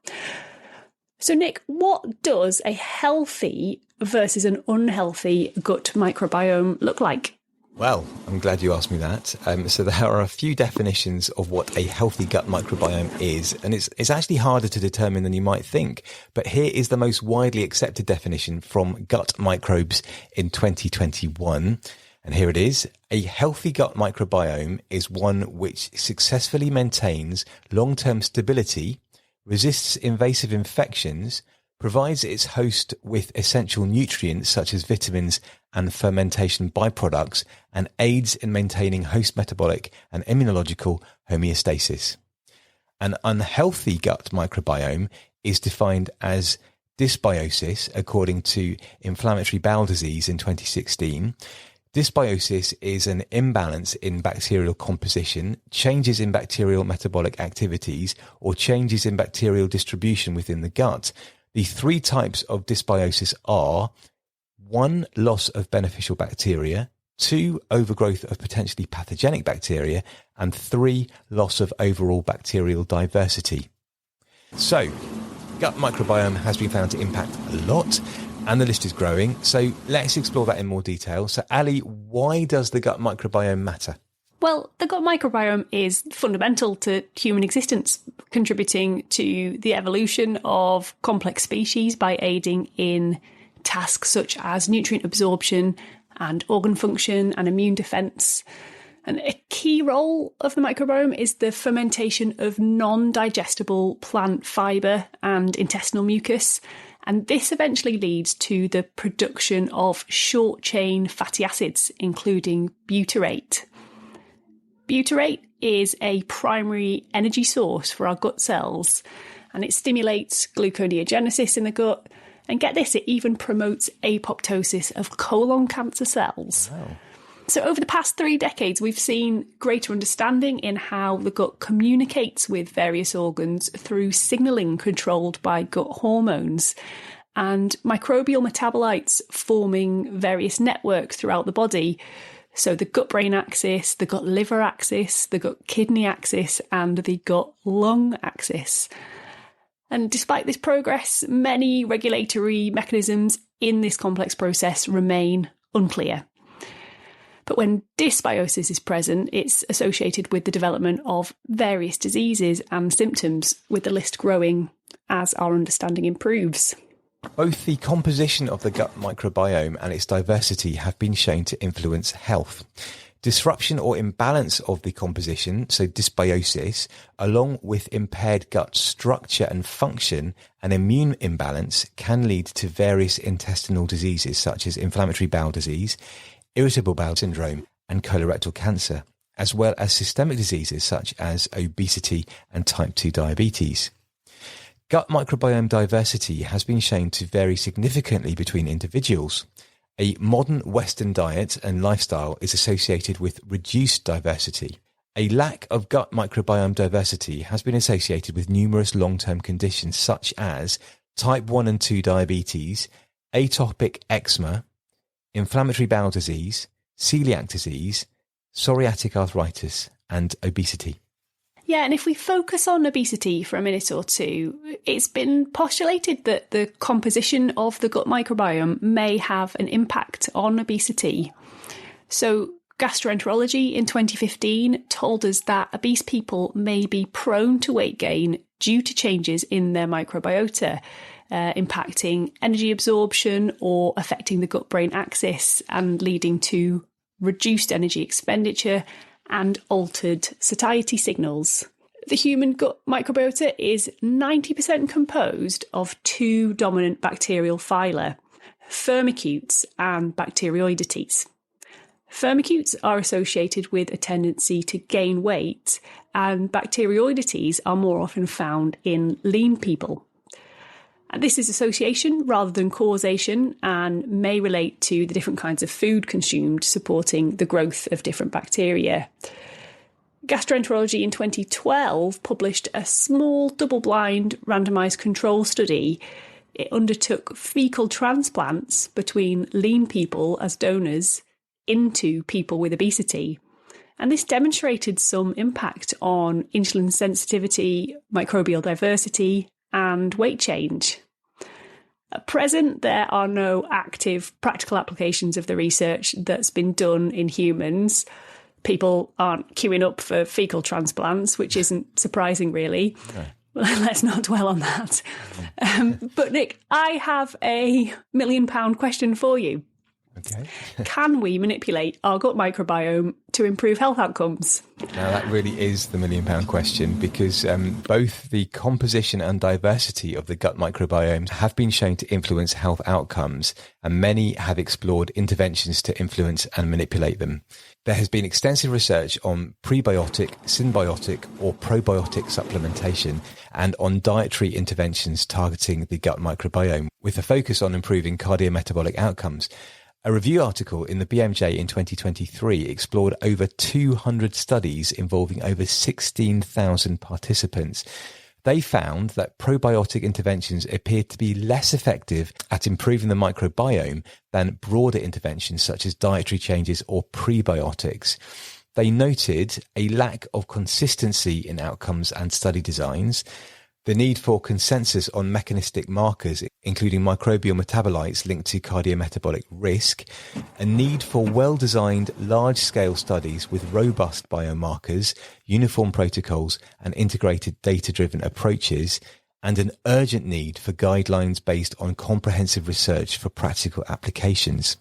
So, Nick, what does a healthy versus an unhealthy gut microbiome look like? Well, I'm glad you asked me that. So there are a few definitions of what a healthy gut microbiome is, and it's actually harder to determine than you might think. But here is the most widely accepted definition from Gut Microbes in 2021. And here it is. A healthy gut microbiome is one which successfully maintains long-term stability, resists invasive infections, provides its host with essential nutrients such as vitamins and fermentation byproducts, and aids in maintaining host metabolic and immunological homeostasis. An unhealthy gut microbiome is defined as dysbiosis, according to Inflammatory Bowel Disease in 2016. Dysbiosis is an imbalance in bacterial composition, changes in bacterial metabolic activities, or changes in bacterial distribution within the gut. The three types of dysbiosis are 1, loss of beneficial bacteria, 2, overgrowth of potentially pathogenic bacteria, and 3, loss of overall bacterial diversity. So, gut microbiome has been found to impact a lot, and the list is growing. So let's explore that in more detail. So Ali, why does the gut microbiome matter? Well, the gut microbiome is fundamental to human existence, contributing to the evolution of complex species by aiding in tasks such as nutrient absorption and organ function and immune defence. And a key role of the microbiome is the fermentation of non-digestible plant fibre and intestinal mucus. And this eventually leads to the production of short-chain fatty acids, including butyrate. Butyrate is a primary energy source for our gut cells, and it stimulates gluconeogenesis in the gut. And get this, it even promotes apoptosis of colon cancer cells. Wow. So over the past 3 decades, we've seen greater understanding in how the gut communicates with various organs through signalling controlled by gut hormones and microbial metabolites forming various networks throughout the body. So the gut-brain axis, the gut-liver axis, the gut-kidney axis, and the gut-lung axis. And despite this progress, many regulatory mechanisms in this complex process remain unclear. But when dysbiosis is present, it's associated with the development of various diseases and symptoms, with the list growing as our understanding improves. Both the composition of the gut microbiome and its diversity have been shown to influence health. Disruption or imbalance of the composition, so dysbiosis, along with impaired gut structure and function and immune imbalance can lead to various intestinal diseases such as inflammatory bowel disease, irritable bowel syndrome and colorectal cancer, as well as systemic diseases such as obesity and type 2 diabetes. Gut microbiome diversity has been shown to vary significantly between individuals. A modern Western diet and lifestyle is associated with reduced diversity. A lack of gut microbiome diversity has been associated with numerous long-term conditions such as type 1 and 2 diabetes, atopic eczema, inflammatory bowel disease, celiac disease, psoriatic arthritis, and obesity. Yeah, and if we focus on obesity for a minute or two, it's been postulated that the composition of the gut microbiome may have an impact on obesity. So gastroenterology in 2015 told us that obese people may be prone to weight gain due to changes in their microbiota, impacting energy absorption or affecting the gut-brain axis and leading to reduced energy expenditure and altered satiety signals. The human gut microbiota is 90% composed of 2 dominant bacterial phyla, firmicutes and bacteroidetes. Firmicutes are associated with a tendency to gain weight, and bacteroidetes are more often found in lean people. And this is association rather than causation and may relate to the different kinds of food consumed, supporting the growth of different bacteria. Gastroenterology in 2012 published a small double-blind randomised control study. It undertook faecal transplants between lean people as donors into people with obesity. And this demonstrated some impact on insulin sensitivity, microbial diversity, and weight change. At present, there are no active practical applications of the research that's been done in humans. People aren't queuing up for faecal transplants, which isn't surprising, really. No. Let's not dwell on that. But Nick, I have a £1 million question for you. Okay. Can we manipulate our gut microbiome to improve health outcomes? Now, that really is the £1 million question, because both the composition and diversity of the gut microbiome have been shown to influence health outcomes, and many have explored interventions to influence and manipulate them. There has been extensive research on prebiotic, symbiotic or probiotic supplementation and on dietary interventions targeting the gut microbiome, with a focus on improving cardiometabolic outcomes. A review article in the BMJ in 2023 explored over 200 studies involving over 16,000 participants. They found that probiotic interventions appeared to be less effective at improving the microbiome than broader interventions such as dietary changes or prebiotics. They noted a lack of consistency in outcomes and study designs, the need for consensus on mechanistic markers, including microbial metabolites linked to cardiometabolic risk, a need for well-designed large-scale studies with robust biomarkers, uniform protocols, and integrated data-driven approaches, and an urgent need for guidelines based on comprehensive research for practical applications.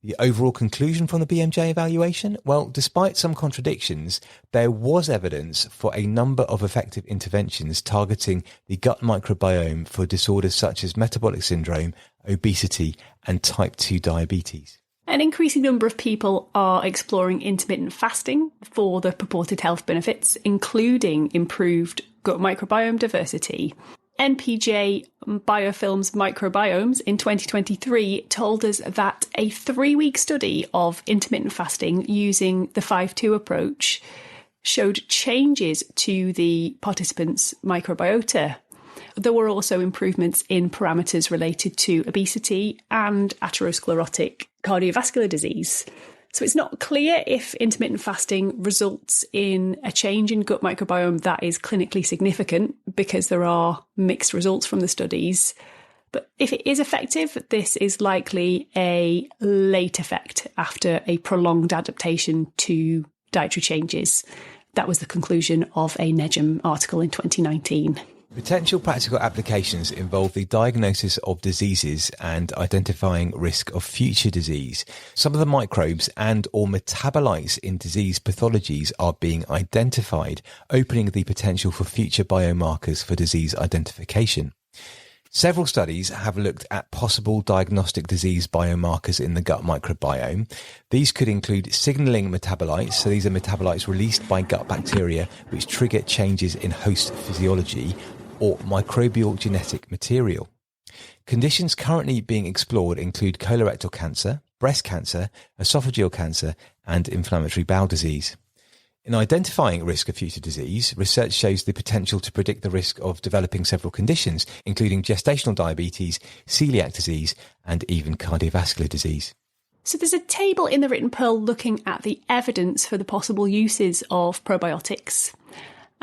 The overall conclusion from the BMJ evaluation? Well, despite some contradictions, there was evidence for a number of effective interventions targeting the gut microbiome for disorders such as metabolic syndrome, obesity, and type 2 diabetes. An increasing number of people are exploring intermittent fasting for the purported health benefits, including improved gut microbiome diversity. NPJ Biofilm's Microbiomes in 2023 told us that a 3-week study of intermittent fasting using the 5-2 approach showed changes to the participants' microbiota. There were also improvements in parameters related to obesity and atherosclerotic cardiovascular disease. So it's not clear if intermittent fasting results in a change in gut microbiome that is clinically significant, because there are mixed results from the studies. But if it is effective, this is likely a late effect after a prolonged adaptation to dietary changes. That was the conclusion of a NEJM article in 2019. Potential practical applications involve the diagnosis of diseases and identifying risk of future disease. Some of the microbes and or metabolites in disease pathologies are being identified, opening the potential for future biomarkers for disease identification. Several studies have looked at possible diagnostic disease biomarkers in the gut microbiome. These could include signaling metabolites, so these are metabolites released by gut bacteria which trigger changes in host physiology, or microbial genetic material. Conditions currently being explored include colorectal cancer, breast cancer, esophageal cancer, and inflammatory bowel disease. In identifying risk of future disease, research shows the potential to predict the risk of developing several conditions, including gestational diabetes, celiac disease, and even cardiovascular disease. So there's a table in the written pearl looking at the evidence for the possible uses of probiotics.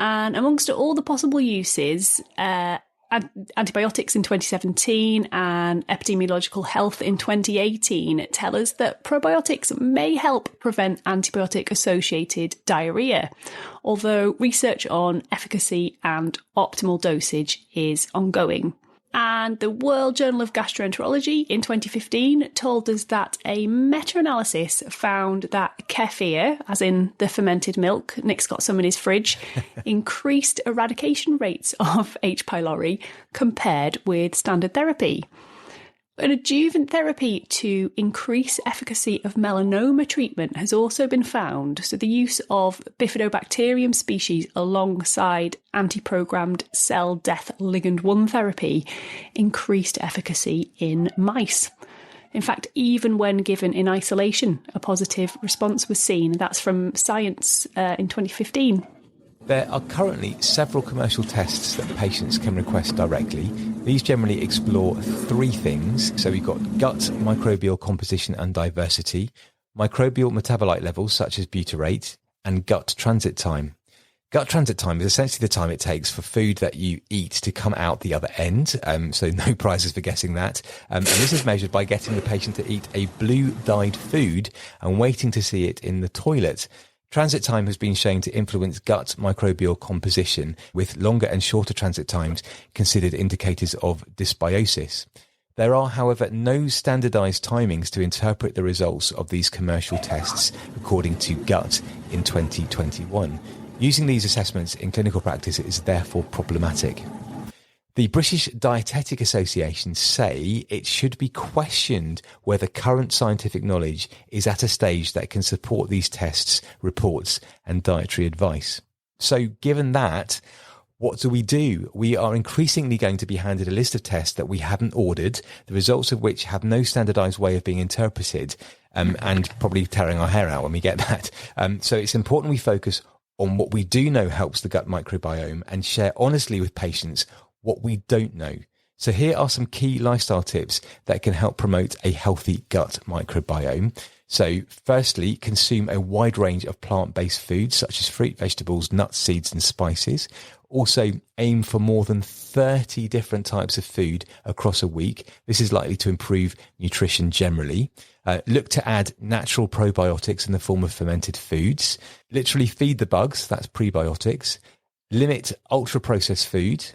And amongst all the possible uses, antibiotics in 2017 and epidemiological health in 2018 tell us that probiotics may help prevent antibiotic-associated diarrhea, although research on efficacy and optimal dosage is ongoing. And the World Journal of Gastroenterology in 2015 told us that a meta-analysis found that kefir, as in the fermented milk Nick's got some in his fridge, increased eradication rates of H. pylori compared with standard therapy. An adjuvant therapy to increase efficacy of melanoma treatment has also been found. So the use of bifidobacterium species alongside anti-programmed cell death ligand 1 therapy increased efficacy in mice. In fact, even when given in isolation, a positive response was seen. That's from Science in 2015. There are currently several commercial tests that patients can request directly. These generally explore 3 things. So we've got gut microbial composition and diversity, microbial metabolite levels such as butyrate, and gut transit time. Gut transit time is essentially the time it takes for food that you eat to come out the other end. So no prizes for guessing that. And this is measured by getting the patient to eat a blue dyed food and waiting to see it in the toilet. Transit time has been shown to influence gut microbial composition, with longer and shorter transit times considered indicators of dysbiosis. There are, however, no standardized timings to interpret the results of these commercial tests, according to Gut in 2021. Using these assessments in clinical practice is therefore problematic. The British Dietetic Association say it should be questioned whether current scientific knowledge is at a stage that can support these tests, reports, and dietary advice. So given that, what do? We are increasingly going to be handed a list of tests that we haven't ordered, the results of which have no standardized way of being interpreted, and probably tearing our hair out when we get that. So it's important we focus on what we do know helps the gut microbiome and share honestly with patients what we don't know. So here are some key lifestyle tips that can help promote a healthy gut microbiome. So firstly, consume a wide range of plant-based foods such as fruit, vegetables, nuts, seeds and spices. Also aim for more than 30 different types of food across a week. This is likely to improve nutrition generally. Look to add natural probiotics in the form of fermented foods. Literally feed the bugs, that's prebiotics. Limit ultra-processed food.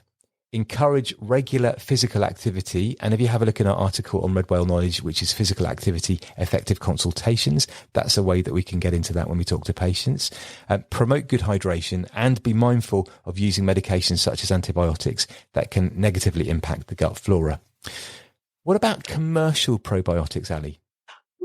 encourage regular physical activity. And if you have a look in our article on Red Whale Knowledge, which is physical activity, effective consultations, that's a way that we can get into that when we talk to patients. Promote good hydration and be mindful of using medications such as antibiotics that can negatively impact the gut flora. What about commercial probiotics, Ali?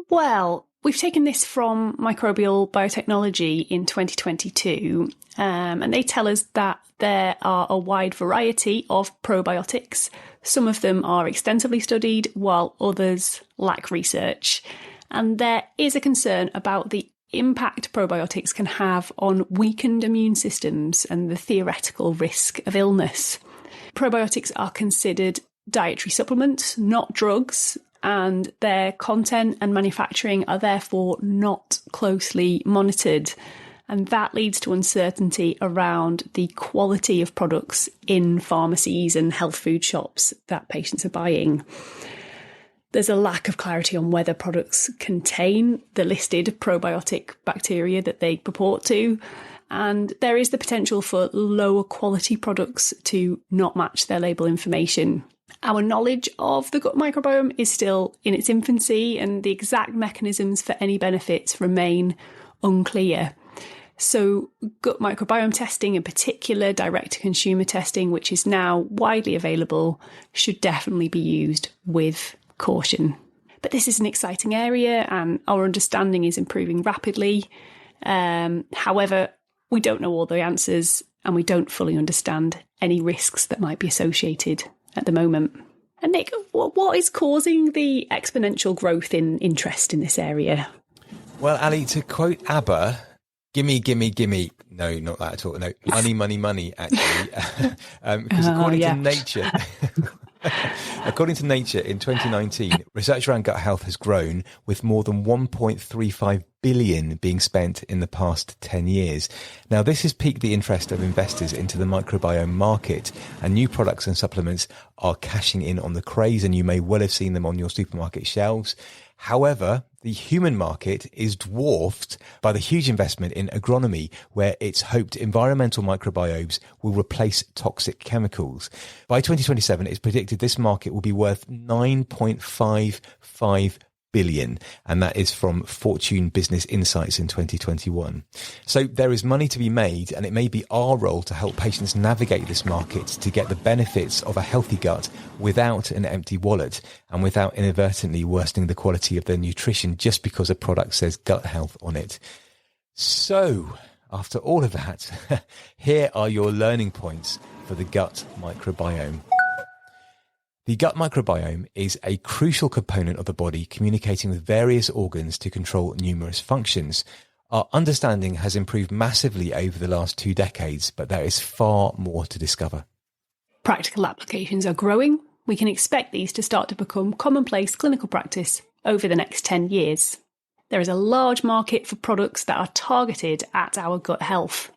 Well, we've taken this from Microbial Biotechnology in 2022, and they tell us that there are a wide variety of probiotics. Some of them are extensively studied, while others lack research. And there is a concern about the impact probiotics can have on weakened immune systems and the theoretical risk of illness. Probiotics are considered dietary supplements, not drugs, and their content and manufacturing are therefore not closely monitored. And that leads to uncertainty around the quality of products in pharmacies and health food shops that patients are buying. There's a lack of clarity on whether products contain the listed probiotic bacteria that they purport to. And there is the potential for lower quality products to not match their label information. Our knowledge of the gut microbiome is still in its infancy, and the exact mechanisms for any benefits remain unclear. So gut microbiome testing, in particular direct-to-consumer testing, which is now widely available, should definitely be used with caution. But this is an exciting area and our understanding is improving rapidly. However, we don't know all the answers and we don't fully understand any risks that might be associated at the moment. And Nick, what is causing the exponential growth in interest in this area? Well, Ali, to quote ABBA, gimme, gimme, gimme. No, not that at all. No, money, money, money, actually. Because according to Nature... According to Nature, in 2019, research around gut health has grown, with more than 1.35 billion being spent in the past 10 years. Now, this has piqued the interest of investors into the microbiome market, and new products and supplements are cashing in on the craze, and you may well have seen them on your supermarket shelves. However, the human market is dwarfed by the huge investment in agronomy, where it's hoped environmental microbiomes will replace toxic chemicals. By 2027, it's predicted this market will be worth 9.55 billion, and that is from Fortune Business Insights in 2021. So there is money to be made, and it may be our role to help patients navigate this market to get the benefits of a healthy gut without an empty wallet and without inadvertently worsening the quality of their nutrition just because a product says gut health on it. So after all of that, here are your learning points for the gut microbiome. The gut microbiome is a crucial component of the body, communicating with various organs to control numerous functions. Our understanding has improved massively over the last 2 decades, but there is far more to discover. Practical applications are growing. We can expect these to start to become commonplace clinical practice over the next 10 years. There is a large market for products that are targeted at our gut health.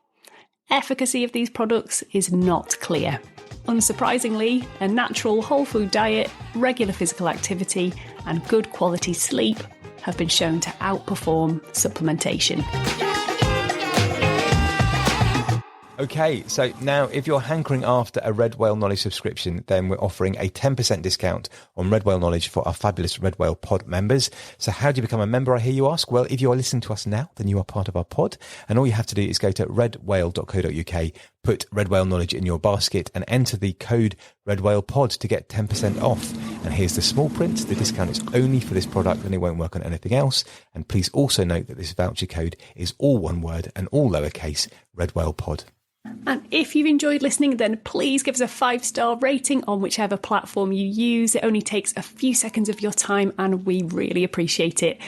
Efficacy of these products is not clear. Unsurprisingly, a natural whole food diet, regular physical activity, and good quality sleep have been shown to outperform supplementation. Okay, so now if you're hankering after a Red Whale Knowledge subscription, then we're offering a 10% discount on Red Whale Knowledge for our fabulous Red Whale pod members. So how do you become a member, I hear you ask? Well, if you are listening to us now, then you are part of our pod. And all you have to do is go to redwhale.co.uk, put Red Whale Knowledge in your basket and enter the code RedWhalePod to get 10% off. And here's the small print. The discount is only for this product and it won't work on anything else. And please also note that this voucher code is all one word and all lowercase, RedWhalePod. And if you've enjoyed listening, then please give us a 5-star rating on whichever platform you use. It only takes a few seconds of your time and we really appreciate it.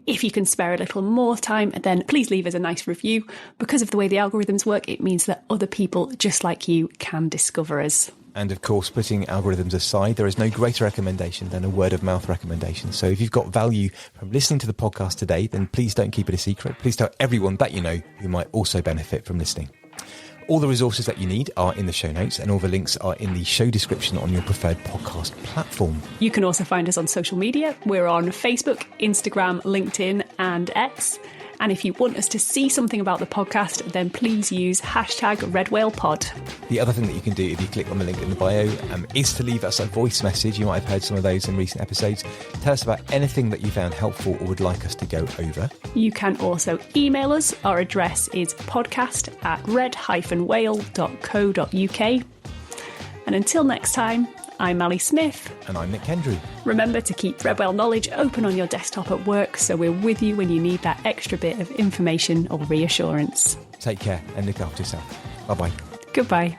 If you can spare a little more time, then please leave us a nice review. Because of the way the algorithms work, it means that other people just like you can discover us. And of course, putting algorithms aside, there is no greater recommendation than a word of mouth recommendation. So if you've got value from listening to the podcast today, then please don't keep it a secret. Please tell everyone that you know who might also benefit from listening. All the resources that you need are in the show notes and all the links are in the show description on your preferred podcast platform. You can also find us on social media. We're on Facebook, Instagram, LinkedIn and X. And if you want us to see something about the podcast, then please use #RedWhalePod. The other thing that you can do if you click on the link in the bio is to leave us a voice message. You might have heard some of those in recent episodes. Tell us about anything that you found helpful or would like us to go over. You can also email us. Our address is podcast@red-whale.co.uk. And until next time, I'm Ali Smith. And I'm Nick Kendrew. Remember to keep Red Whale Knowledge open on your desktop at work so we're with you when you need that extra bit of information or reassurance. Take care and look after yourself. Bye-bye. Goodbye.